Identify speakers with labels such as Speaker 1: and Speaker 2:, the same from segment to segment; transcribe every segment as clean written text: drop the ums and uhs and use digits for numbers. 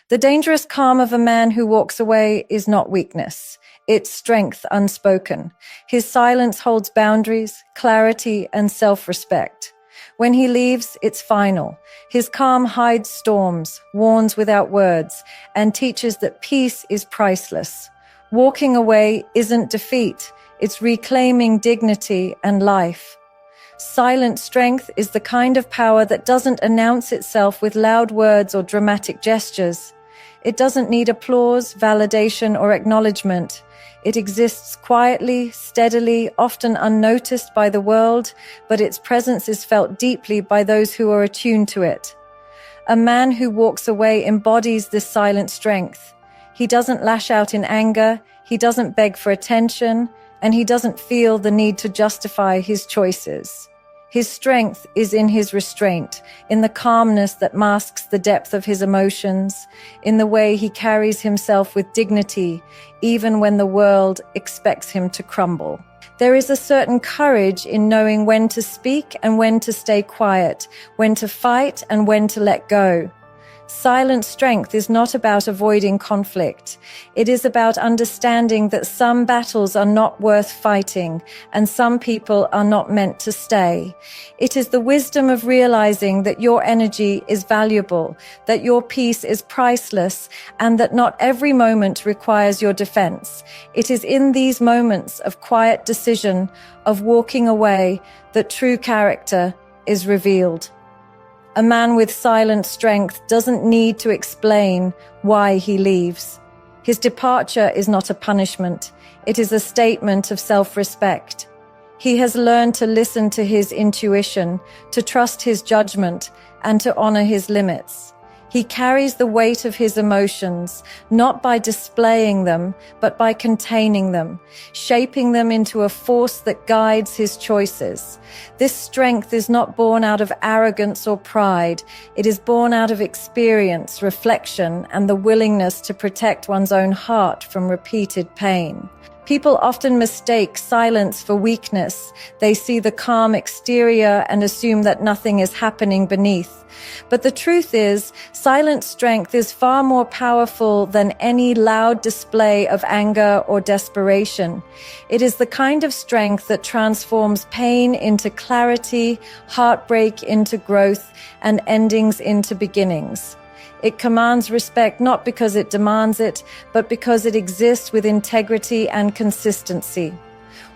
Speaker 1: The dangerous calm of a man who walks away is not weakness. It's strength unspoken. His silence holds boundaries, clarity, and self-respect. When he leaves, it's final. His calm hides storms, warns without words, and teaches that peace is priceless. Walking away isn't defeat. It's reclaiming dignity and life. Silent strength is the kind of power that doesn't announce itself with loud words or dramatic gestures. It doesn't need applause, validation, or acknowledgement. It exists quietly, steadily, often unnoticed by the world, but its presence is felt deeply by those who are attuned to it. A man who walks away embodies this silent strength. He doesn't lash out in anger, he doesn't beg for attention, and he doesn't feel the need to justify his choices. His strength is in his restraint, in the calmness that masks the depth of his emotions, in the way he carries himself with dignity, even when the world expects him to crumble. There is a certain courage in knowing when to speak and when to stay quiet, when to fight and when to let go. Silent strength is not about avoiding conflict. It is about understanding that some battles are not worth fighting and some people are not meant to stay. It is the wisdom of realizing that your energy is valuable, that your peace is priceless, and that not every moment requires your defense. It is in these moments of quiet decision, of walking away, that true character is revealed. A man with silent strength doesn't need to explain why he leaves. His departure is not a punishment. It is a statement of self-respect. He has learned to listen to his intuition, to trust his judgment, and to honor his limits. He carries the weight of his emotions, not by displaying them, but by containing them, shaping them into a force that guides his choices. This strength is not born out of arrogance or pride. It is born out of experience, reflection, and the willingness to protect one's own heart from repeated pain. People often mistake silence for weakness. They see the calm exterior and assume that nothing is happening beneath. But the truth is, silent strength is far more powerful than any loud display of anger or desperation. It is the kind of strength that transforms pain into clarity, heartbreak into growth, and endings into beginnings. It commands respect not because it demands it, but because it exists with integrity and consistency.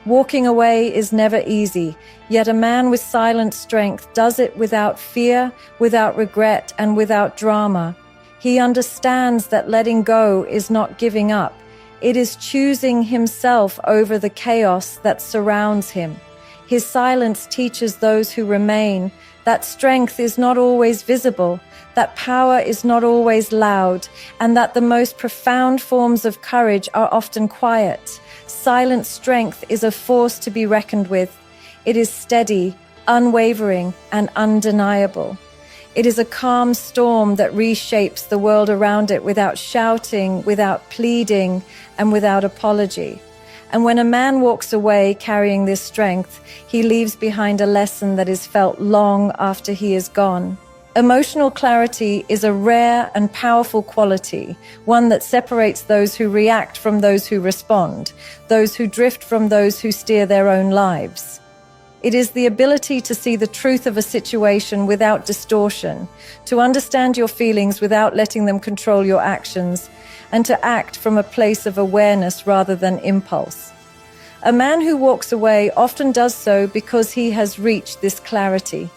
Speaker 1: Walking away is never easy, yet a man with silent strength does it without fear, without regret, and without drama. He understands that letting go is not giving up. It is choosing himself over the chaos that surrounds him. His silence teaches those who remain that strength is not always visible, that power is not always loud, and that the most profound forms of courage are often quiet. Silent strength is a force to be reckoned with. It is steady, unwavering, and undeniable. It is a calm storm that reshapes the world around it without shouting, without pleading, and without apology. And when a man walks away carrying this strength, he leaves behind a lesson that is felt long after he is gone. Emotional clarity is a rare and powerful quality, one that separates those who react from those who respond, those who drift from those who steer their own lives. It is the ability to see the truth of a situation without distortion, to understand your feelings without letting them control your actions, and to act from a place of awareness rather than impulse. A man who walks away often does so because he has reached this clarity.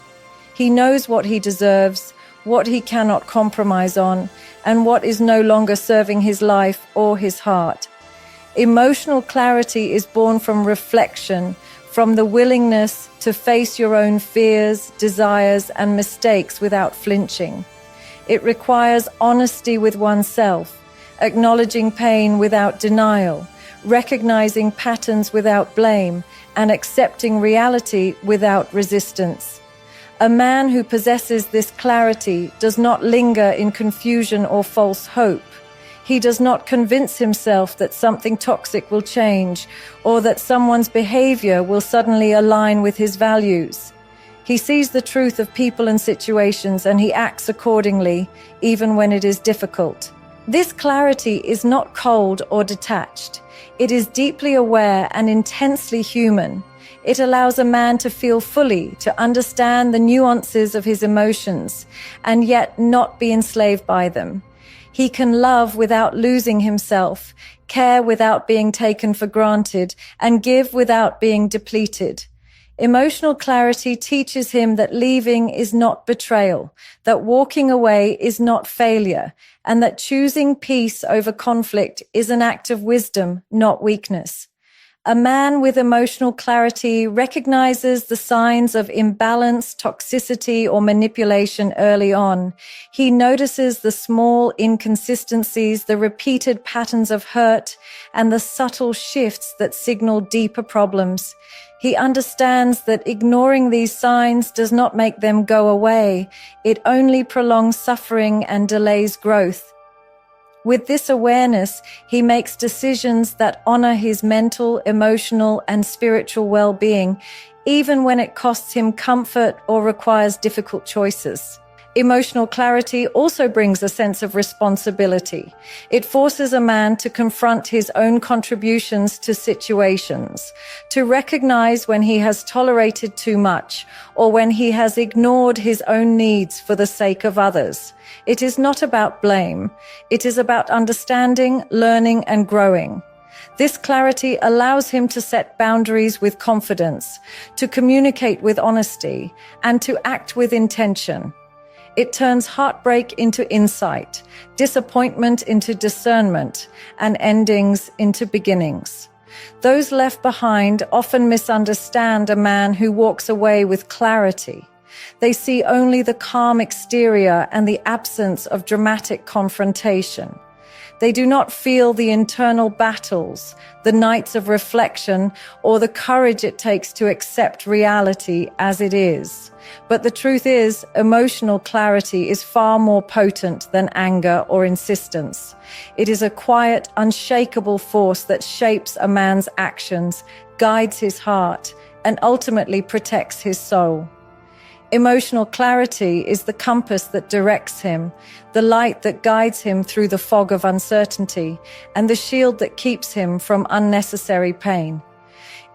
Speaker 1: He knows what he deserves, what he cannot compromise on, and what is no longer serving his life or his heart. Emotional clarity is born from reflection, from the willingness to face your own fears, desires, and mistakes without flinching. It requires honesty with oneself, acknowledging pain without denial, recognizing patterns without blame, and accepting reality without resistance. A man who possesses this clarity does not linger in confusion or false hope. He does not convince himself that something toxic will change or that someone's behavior will suddenly align with his values. He sees the truth of people and situations and he acts accordingly, even when it is difficult. This clarity is not cold or detached. It is deeply aware and intensely human. It allows a man to feel fully, to understand the nuances of his emotions, and yet not be enslaved by them. He can love without losing himself, care without being taken for granted, and give without being depleted. Emotional clarity teaches him that leaving is not betrayal, that walking away is not failure, and that choosing peace over conflict is an act of wisdom, not weakness. A man with emotional clarity recognizes the signs of imbalance, toxicity, or manipulation early on. He notices the small inconsistencies, the repeated patterns of hurt, and the subtle shifts that signal deeper problems. He understands that ignoring these signs does not make them go away. It only prolongs suffering and delays growth. With this awareness, he makes decisions that honor his mental, emotional, and spiritual well-being, even when it costs him comfort or requires difficult choices. Emotional clarity also brings a sense of responsibility. It forces a man to confront his own contributions to situations, to recognize when he has tolerated too much or when he has ignored his own needs for the sake of others. It is not about blame. It is about understanding, learning, and growing. This clarity allows him to set boundaries with confidence, to communicate with honesty, and to act with intention. It turns heartbreak into insight, disappointment into discernment, and endings into beginnings. Those left behind often misunderstand a man who walks away with clarity. They see only the calm exterior and the absence of dramatic confrontation. They do not feel the internal battles, the nights of reflection, or the courage it takes to accept reality as it is. But the truth is, emotional clarity is far more potent than anger or insistence. It is a quiet, unshakable force that shapes a man's actions, guides his heart, and ultimately protects his soul. Emotional clarity is the compass that directs him, the light that guides him through the fog of uncertainty, and the shield that keeps him from unnecessary pain.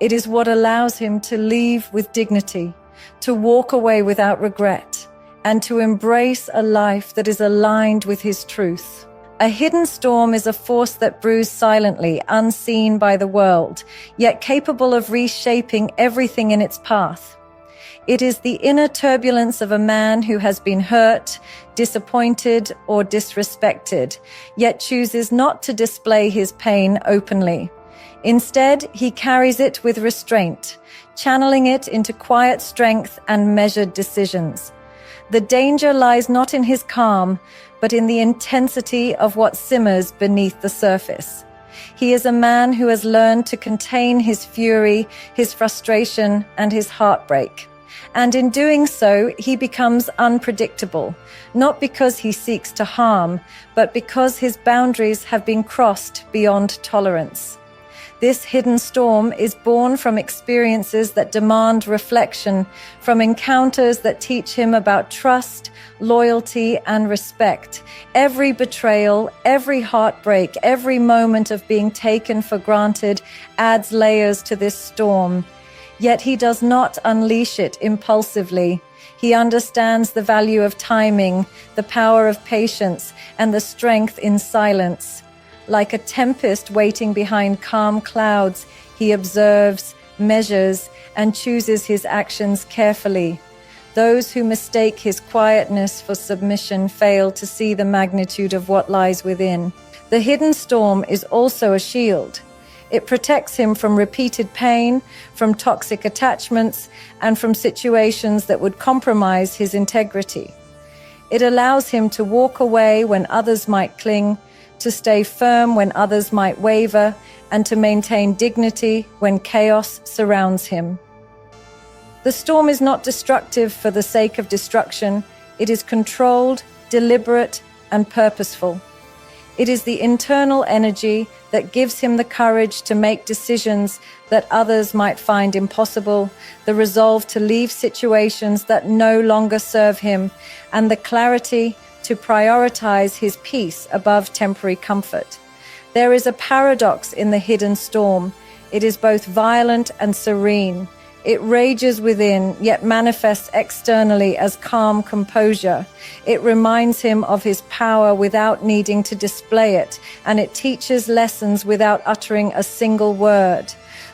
Speaker 1: It is what allows him to leave with dignity, to walk away without regret, and to embrace a life that is aligned with his truth. A hidden storm is a force that brews silently, unseen by the world, yet capable of reshaping everything in its path. It is the inner turbulence of a man who has been hurt, disappointed, or disrespected, yet chooses not to display his pain openly. Instead, he carries it with restraint, channeling it into quiet strength and measured decisions. The danger lies not in his calm, but in the intensity of what simmers beneath the surface. He is a man who has learned to contain his fury, his frustration, and his heartbreak. And in doing so, he becomes unpredictable, not because he seeks to harm, but because his boundaries have been crossed beyond tolerance. This hidden storm is born from experiences that demand reflection, from encounters that teach him about trust, loyalty, and respect. Every betrayal, every heartbreak, every moment of being taken for granted adds layers to this storm. Yet he does not unleash it impulsively. He understands the value of timing, the power of patience, and the strength in silence. Like a tempest waiting behind calm clouds, he observes, measures, and chooses his actions carefully. Those who mistake his quietness for submission fail to see the magnitude of what lies within. The hidden storm is also a shield. It protects him from repeated pain, from toxic attachments, and from situations that would compromise his integrity. It allows him to walk away when others might cling, to stay firm when others might waver, and to maintain dignity when chaos surrounds him. The storm is not destructive for the sake of destruction. It is controlled, deliberate, and purposeful. It is the internal energy that gives him the courage to make decisions that others might find impossible, the resolve to leave situations that no longer serve him, and the clarity to prioritize his peace above temporary comfort. There is a paradox in the hidden storm. It is both violent and serene. It rages within, yet manifests externally as calm composure. It reminds him of his power without needing to display it, and it teaches lessons without uttering a single word.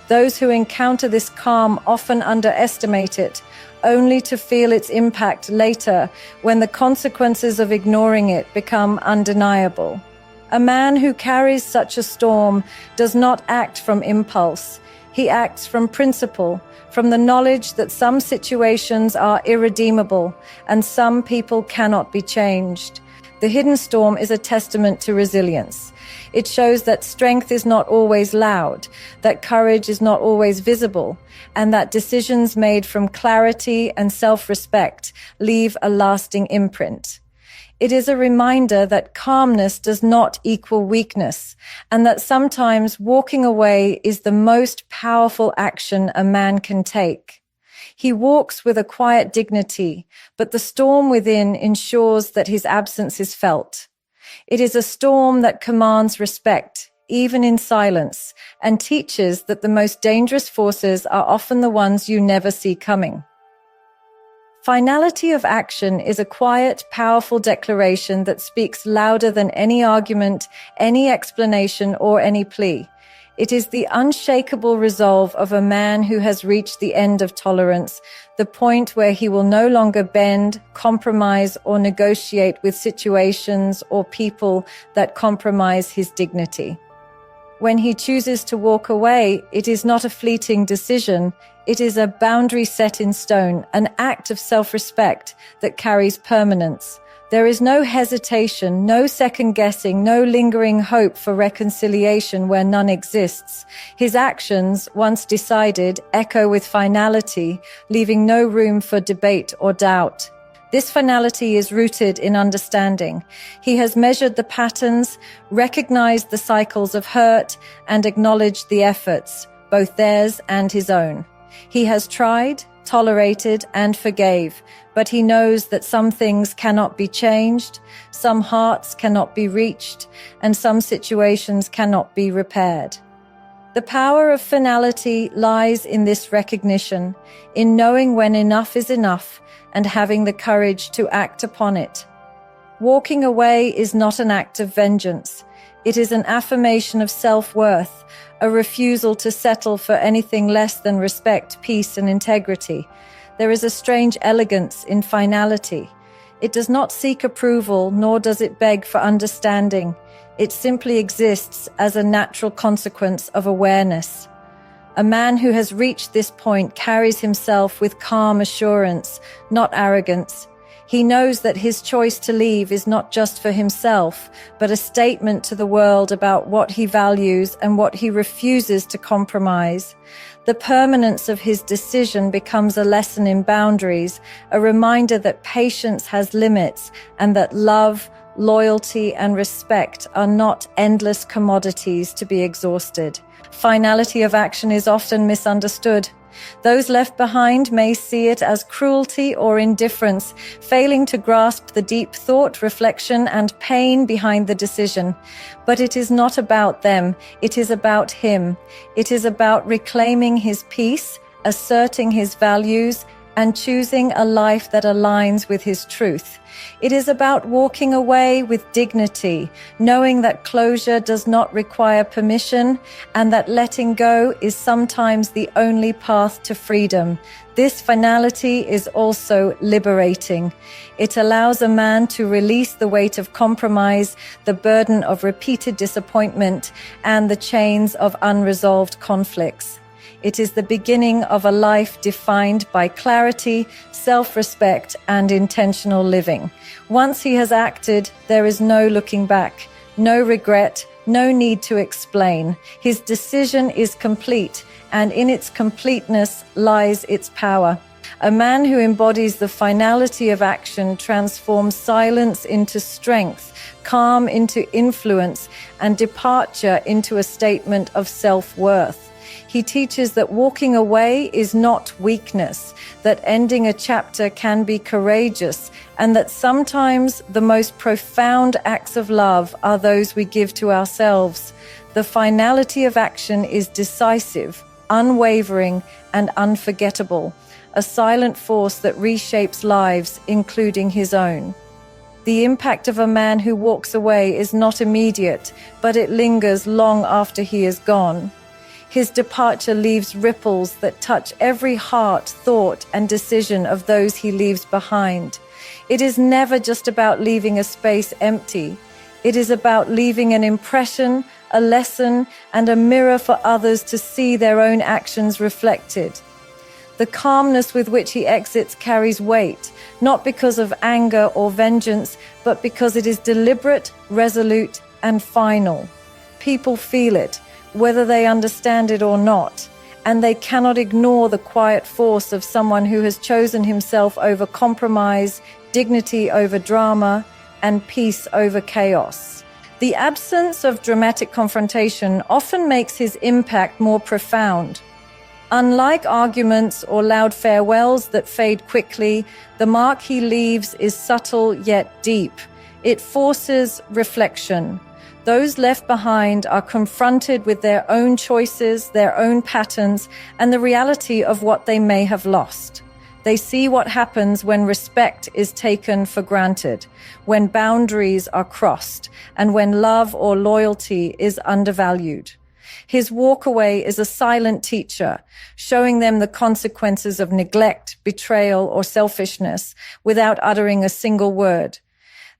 Speaker 1: Those who encounter this calm often underestimate it, only to feel its impact later when the consequences of ignoring it become undeniable. A man who carries such a storm does not act from impulse. He acts from principle, from the knowledge that some situations are irredeemable and some people cannot be changed. The hidden storm is a testament to resilience. It shows that strength is not always loud, that courage is not always visible, and that decisions made from clarity and self-respect leave a lasting imprint. It is a reminder that calmness does not equal weakness, and that sometimes walking away is the most powerful action a man can take. He walks with a quiet dignity, but the storm within ensures that his absence is felt. It is a storm that commands respect, even in silence, and teaches that the most dangerous forces are often the ones you never see coming. Finality of action is a quiet, powerful declaration that speaks louder than any argument, any explanation, or any plea. It is the unshakable resolve of a man who has reached the end of tolerance, the point where he will no longer bend, compromise, or negotiate with situations or people that compromise his dignity. When he chooses to walk away, it is not a fleeting decision. It is a boundary set in stone, an act of self-respect that carries permanence. There is no hesitation, no second-guessing, no lingering hope for reconciliation where none exists. His actions, once decided, echo with finality, leaving no room for debate or doubt. This finality is rooted in understanding. He has measured the patterns, recognized the cycles of hurt, and acknowledged the efforts, both theirs and his own. He has tried, tolerated, and forgave, but he knows that some things cannot be changed, some hearts cannot be reached, and some situations cannot be repaired. The power of finality lies in this recognition, in knowing when enough is enough, and having the courage to act upon it. Walking away is not an act of vengeance. It is an affirmation of self-worth, a refusal to settle for anything less than respect, peace, and integrity. There is a strange elegance in finality. It does not seek approval, nor does it beg for understanding. It simply exists as a natural consequence of awareness. A man who has reached this point carries himself with calm assurance, not arrogance. He knows that his choice to leave is not just for himself, but a statement to the world about what he values and what he refuses to compromise. The permanence of his decision becomes a lesson in boundaries, a reminder that patience has limits and that love, loyalty, and respect are not endless commodities to be exhausted. Finality of action is often misunderstood. Those left behind may see it as cruelty or indifference, failing to grasp the deep thought, reflection, and pain behind the decision. But it is not about them. It is about him. It is about reclaiming his peace, asserting his values, and choosing a life that aligns with his truth. It is about walking away with dignity, knowing that closure does not require permission and that letting go is sometimes the only path to freedom. This finality is also liberating. It allows a man to release the weight of compromise, the burden of repeated disappointment, and the chains of unresolved conflicts. It is the beginning of a life defined by clarity, self-respect, and intentional living. Once he has acted, there is no looking back, no regret, no need to explain. His decision is complete, and in its completeness lies its power. A man who embodies the finality of action transforms silence into strength, calm into influence, and departure into a statement of self-worth. He teaches that walking away is not weakness, that ending a chapter can be courageous, and that sometimes the most profound acts of love are those we give to ourselves. The finality of action is decisive, unwavering, and unforgettable, a silent force that reshapes lives, including his own. The impact of a man who walks away is not immediate, but it lingers long after he is gone. His departure leaves ripples that touch every heart, thought, and decision of those he leaves behind. It is never just about leaving a space empty. It is about leaving an impression, a lesson, and a mirror for others to see their own actions reflected. The calmness with which he exits carries weight, not because of anger or vengeance, but because it is deliberate, resolute, and final. People feel it, whether they understand it or not, and they cannot ignore the quiet force of someone who has chosen himself over compromise, dignity over drama, and peace over chaos. The absence of dramatic confrontation often makes his impact more profound. Unlike arguments or loud farewells that fade quickly, the mark he leaves is subtle yet deep. It forces reflection. Those left behind are confronted with their own choices, their own patterns, and the reality of what they may have lost. They see what happens when respect is taken for granted, when boundaries are crossed, and when love or loyalty is undervalued. His walkaway is a silent teacher, showing them the consequences of neglect, betrayal, or selfishness without uttering a single word.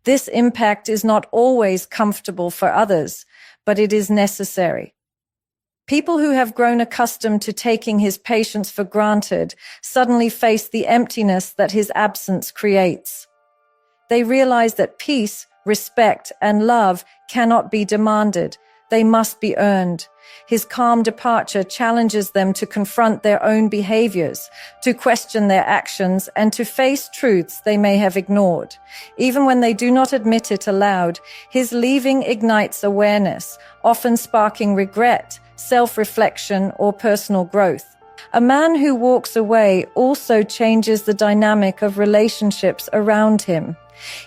Speaker 1: This impact is not always comfortable for others, but it is necessary. People who have grown accustomed to taking his patience for granted suddenly face the emptiness that his absence creates. They realize that peace, respect, and love cannot be demanded. They must be earned. His calm departure challenges them to confront their own behaviors, to question their actions, and to face truths they may have ignored. Even when they do not admit it aloud, his leaving ignites awareness, often sparking regret, self-reflection, or personal growth. A man who walks away also changes the dynamic of relationships around him.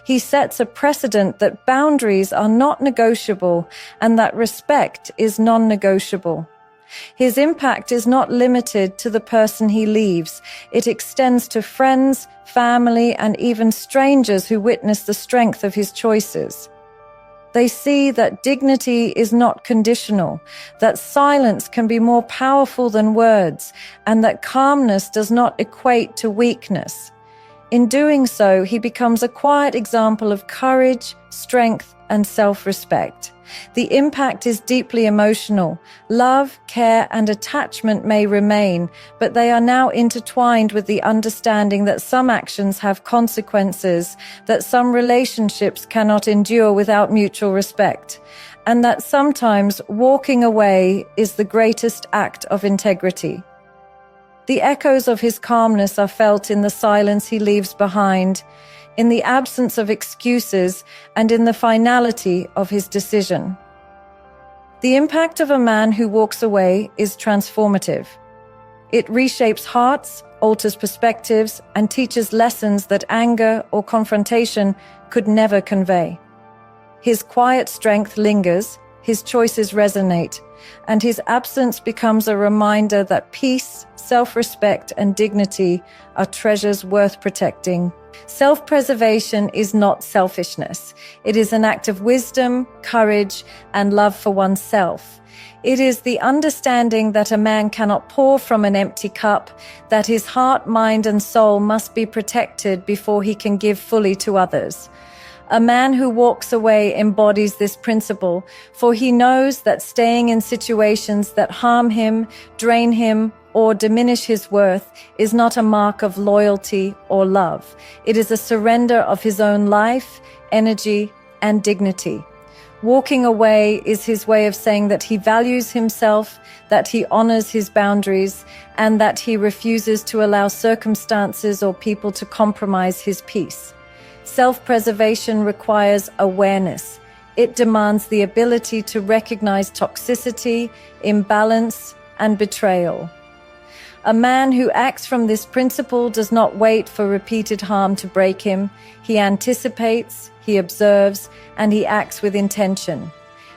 Speaker 1: He sets a precedent that boundaries are not negotiable and that respect is non-negotiable. His impact is not limited to the person he leaves. It extends to friends, family, and even strangers who witness the strength of his choices. They see that dignity is not conditional, that silence can be more powerful than words, and that calmness does not equate to weakness. In doing so, he becomes a quiet example of courage, strength, and self-respect. The impact is deeply emotional. Love, care, and attachment may remain, but they are now intertwined with the understanding that some actions have consequences, that some relationships cannot endure without mutual respect, and that sometimes walking away is the greatest act of integrity. The echoes of his calmness are felt in the silence he leaves behind, in the absence of excuses, and in the finality of his decision. The impact of a man who walks away is transformative. It reshapes hearts, alters perspectives, and teaches lessons that anger or confrontation could never convey. His quiet strength lingers, his choices resonate, and his absence becomes a reminder that peace, self-respect, and dignity are treasures worth protecting. Self-preservation is not selfishness. It is an act of wisdom, courage, and love for oneself. It is the understanding that a man cannot pour from an empty cup, that his heart, mind, and soul must be protected before he can give fully to others. A man who walks away embodies this principle, for he knows that staying in situations that harm him, drain him, or diminish his worth is not a mark of loyalty or love. It is a surrender of his own life, energy, and dignity. Walking away is his way of saying that he values himself, that he honors his boundaries, and that he refuses to allow circumstances or people to compromise his peace. Self-preservation requires awareness. It demands the ability to recognize toxicity, imbalance, and betrayal. A man who acts from this principle does not wait for repeated harm to break him. He anticipates, he observes, and he acts with intention.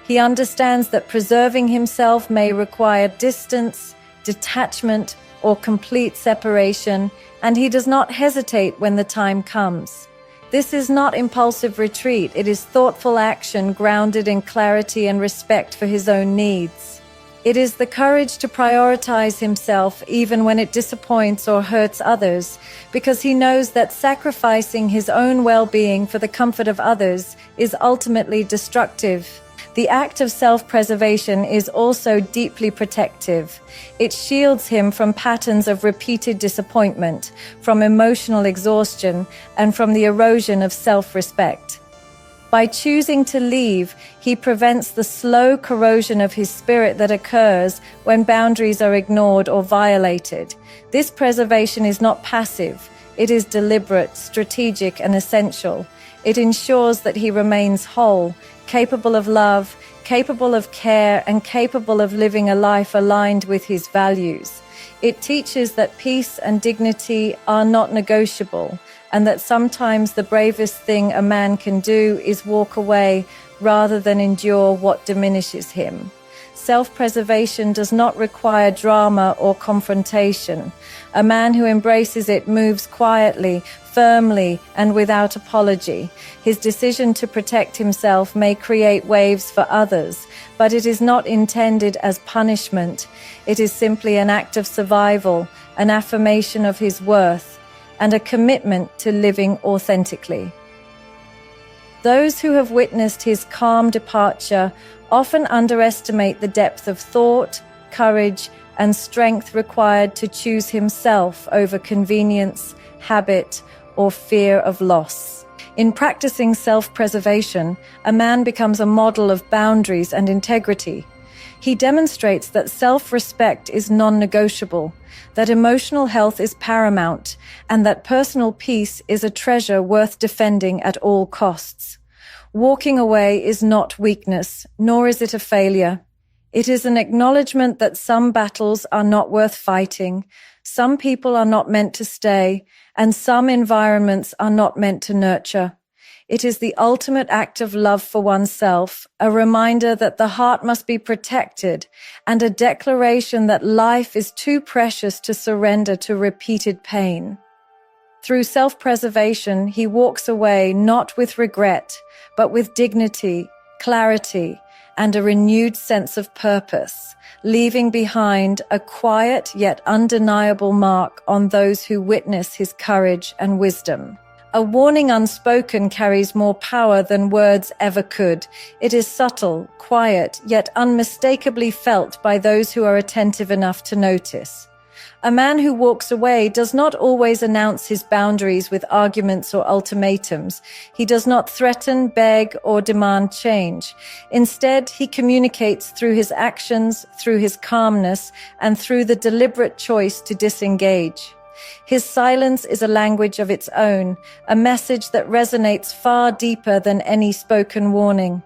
Speaker 1: He understands that preserving himself may require distance, detachment, or complete separation, and he does not hesitate when the time comes. This is not impulsive retreat, it is thoughtful action grounded in clarity and respect for his own needs. It is the courage to prioritize himself even when it disappoints or hurts others, because he knows that sacrificing his own well-being for the comfort of others is ultimately destructive. The act of self-preservation is also deeply protective. It shields him from patterns of repeated disappointment, from emotional exhaustion, and from the erosion of self-respect. By choosing to leave, he prevents the slow corrosion of his spirit that occurs when boundaries are ignored or violated. This preservation is not passive. It is deliberate, strategic, and essential. It ensures that he remains whole, capable of love, capable of care, and capable of living a life aligned with his values. It teaches that peace and dignity are not negotiable, and that sometimes the bravest thing a man can do is walk away rather than endure what diminishes him. Self-preservation does not require drama or confrontation. A man who embraces it moves quietly, firmly, and without apology. His decision to protect himself may create waves for others, but it is not intended as punishment. It is simply an act of survival, an affirmation of his worth, and a commitment to living authentically. Those who have witnessed his calm departure often underestimate the depth of thought, courage, and strength required to choose himself over convenience, habit, or fear of loss. In practicing self-preservation, a man becomes a model of boundaries and integrity. He demonstrates that self-respect is non-negotiable, that emotional health is paramount, and that personal peace is a treasure worth defending at all costs. Walking away is not weakness, nor is it a failure. It is an acknowledgement that some battles are not worth fighting, some people are not meant to stay, and some environments are not meant to nurture. It is the ultimate act of love for oneself, a reminder that the heart must be protected, and a declaration that life is too precious to surrender to repeated pain. Through self-preservation, he walks away not with regret, but with dignity, clarity, and a renewed sense of purpose, leaving behind a quiet yet undeniable mark on those who witness his courage and wisdom. A warning unspoken carries more power than words ever could. It is subtle, quiet, yet unmistakably felt by those who are attentive enough to notice. A man who walks away does not always announce his boundaries with arguments or ultimatums. He does not threaten, beg, or demand change. Instead, he communicates through his actions, through his calmness, and through the deliberate choice to disengage. His silence is a language of its own, a message that resonates far deeper than any spoken warning.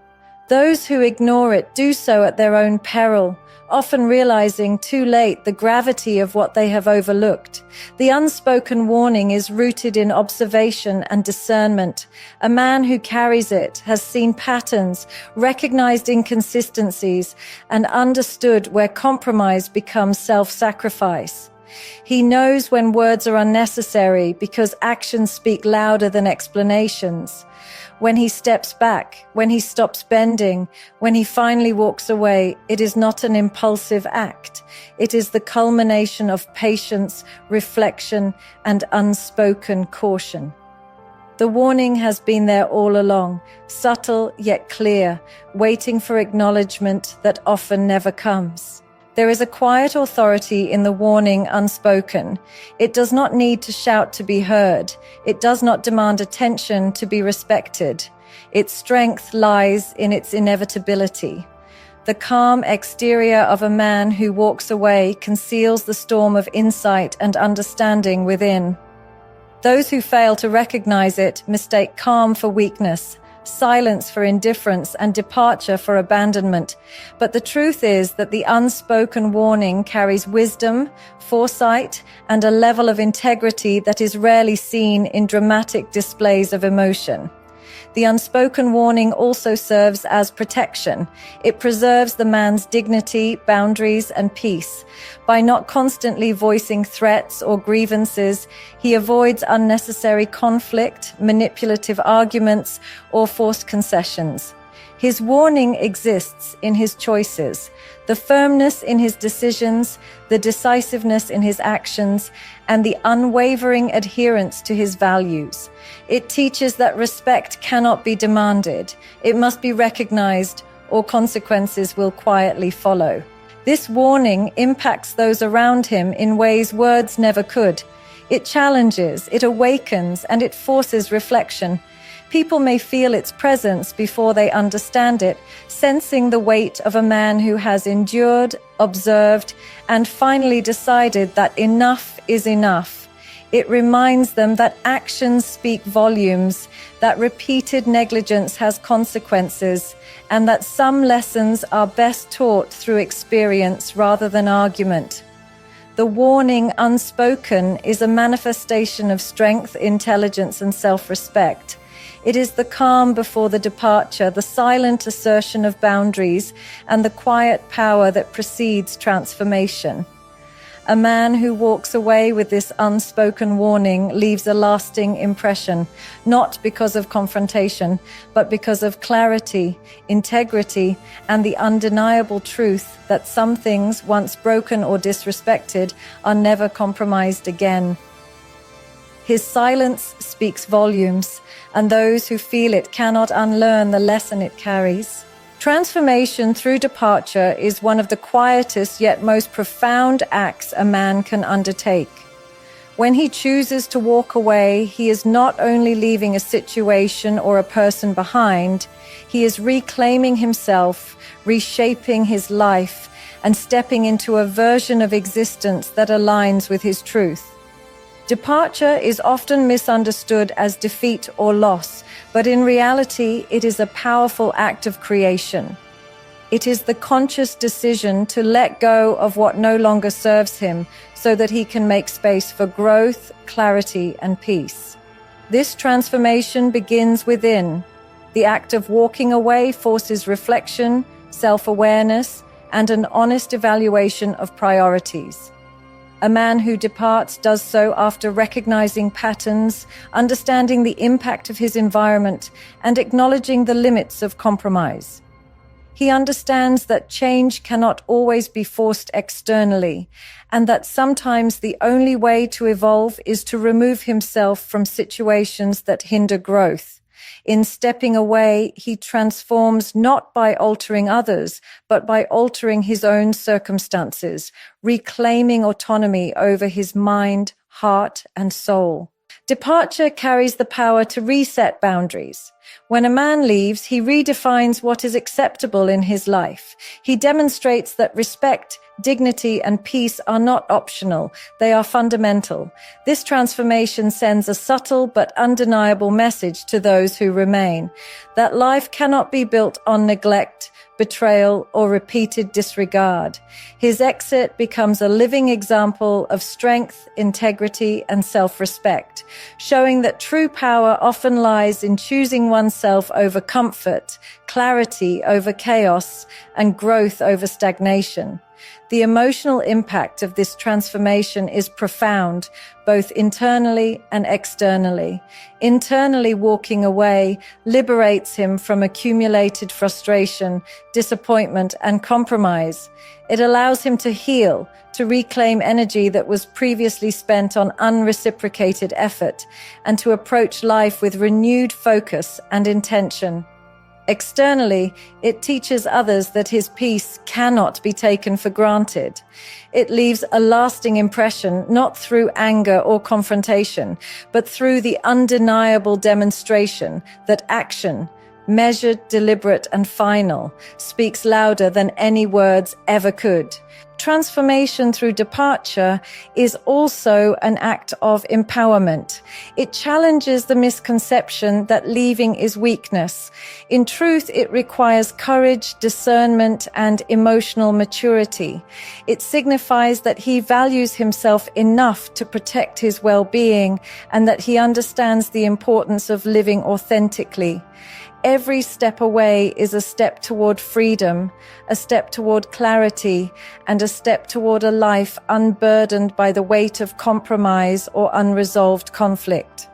Speaker 1: Those who ignore it do so at their own peril, often realizing too late the gravity of what they have overlooked. The unspoken warning is rooted in observation and discernment. A man who carries it has seen patterns, recognized inconsistencies, and understood where compromise becomes self-sacrifice. He knows when words are unnecessary because actions speak louder than explanations. When he steps back, when he stops bending, when he finally walks away, it is not an impulsive act. It is the culmination of patience, reflection, and unspoken caution. The warning has been there all along, subtle yet clear, waiting for acknowledgement that often never comes. There is a quiet authority in the warning unspoken. It does not need to shout to be heard. It does not demand attention to be respected. Its strength lies in its inevitability. The calm exterior of a man who walks away conceals the storm of insight and understanding within. Those who fail to recognize it mistake calm for weakness, silence for indifference, and departure for abandonment. But the truth is that the unspoken warning carries wisdom, foresight, and a level of integrity that is rarely seen in dramatic displays of emotion. The unspoken warning also serves as protection. It preserves the man's dignity, boundaries, and peace. By not constantly voicing threats or grievances, he avoids unnecessary conflict, manipulative arguments, or forced concessions. His warning exists in his choices, the firmness in his decisions, the decisiveness in his actions, and the unwavering adherence to his values. It teaches that respect cannot be demanded. It must be recognized, or consequences will quietly follow. This warning impacts those around him in ways words never could. It challenges, it awakens, and it forces reflection. People may feel its presence before they understand it, sensing the weight of a man who has endured, observed, and finally decided that enough is enough. It reminds them that actions speak volumes, that repeated negligence has consequences, and that some lessons are best taught through experience rather than argument. The warning unspoken is a manifestation of strength, intelligence, and self-respect. It is the calm before the departure, the silent assertion of boundaries, and the quiet power that precedes transformation. A man who walks away with this unspoken warning leaves a lasting impression, not because of confrontation, but because of clarity, integrity, and the undeniable truth that some things, once broken or disrespected, are never compromised again. His silence speaks volumes, and those who feel it cannot unlearn the lesson it carries. Transformation through departure is one of the quietest yet most profound acts a man can undertake. When he chooses to walk away, he is not only leaving a situation or a person behind, he is reclaiming himself, reshaping his life, and stepping into a version of existence that aligns with his truth. Departure is often misunderstood as defeat or loss, but in reality, it is a powerful act of creation. It is the conscious decision to let go of what no longer serves him so that he can make space for growth, clarity, and peace. This transformation begins within. The act of walking away forces reflection, self-awareness, and an honest evaluation of priorities. A man who departs does so after recognizing patterns, understanding the impact of his environment, and acknowledging the limits of compromise. He understands that change cannot always be forced externally, and that sometimes the only way to evolve is to remove himself from situations that hinder growth. In stepping away, he transforms not by altering others, but by altering his own circumstances, reclaiming autonomy over his mind, heart, and soul. Departure carries the power to reset boundaries. When a man leaves, he redefines what is acceptable in his life. He demonstrates that respect, dignity, and peace are not optional. They are fundamental. This transformation sends a subtle but undeniable message to those who remain, that life cannot be built on neglect, betrayal, or repeated disregard. His exit becomes a living example of strength, integrity, and self-respect, showing that true power often lies in choosing oneself over comfort, clarity over chaos, and growth over stagnation. The emotional impact of this transformation is profound, both internally and externally. Internally, walking away liberates him from accumulated frustration, disappointment, and compromise. It allows him to heal, to reclaim energy that was previously spent on unreciprocated effort, and to approach life with renewed focus and intention. Externally, it teaches others that his peace cannot be taken for granted. It leaves a lasting impression, not through anger or confrontation, but through the undeniable demonstration that action, measured, deliberate, and final, speaks louder than any words ever could. Transformation through departure is also an act of empowerment. It challenges the misconception that leaving is weakness. In truth, it requires courage, discernment, and emotional maturity. It signifies that he values himself enough to protect his well-being and that he understands the importance of living authentically. Every step away is a step toward freedom, a step toward clarity, and a step toward a life unburdened by the weight of compromise or unresolved conflict.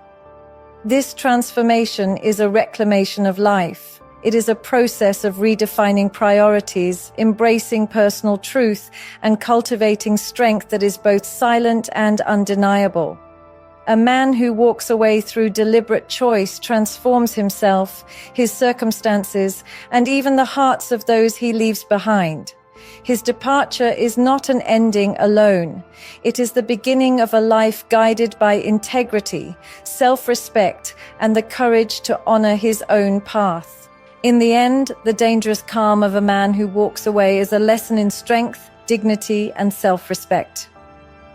Speaker 1: This transformation is a reclamation of life. It is a process of redefining priorities, embracing personal truth, and cultivating strength that is both silent and undeniable. A man who walks away through deliberate choice transforms himself, his circumstances, and even the hearts of those he leaves behind. His departure is not an ending alone. It is the beginning of a life guided by integrity, self-respect, and the courage to honor his own path. In the end, the dangerous calm of a man who walks away is a lesson in strength, dignity, and self-respect.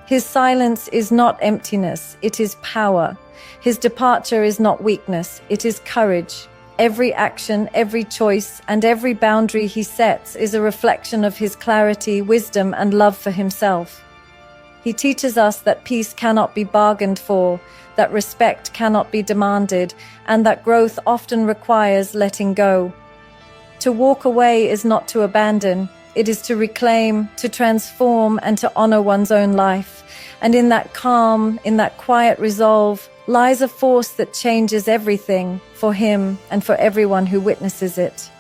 Speaker 1: His silence is not emptiness, it is power. His departure is not weakness, it is courage. Every action, every choice, and every boundary he sets is a reflection of his clarity, wisdom, and love for himself. He teaches us that peace cannot be bargained for, that respect cannot be demanded, and that growth often requires letting go. To walk away is not to abandon. It is to reclaim, to transform, and to honor one's own life. And in that calm, in that quiet resolve, lies a force that changes everything for him and for everyone who witnesses it.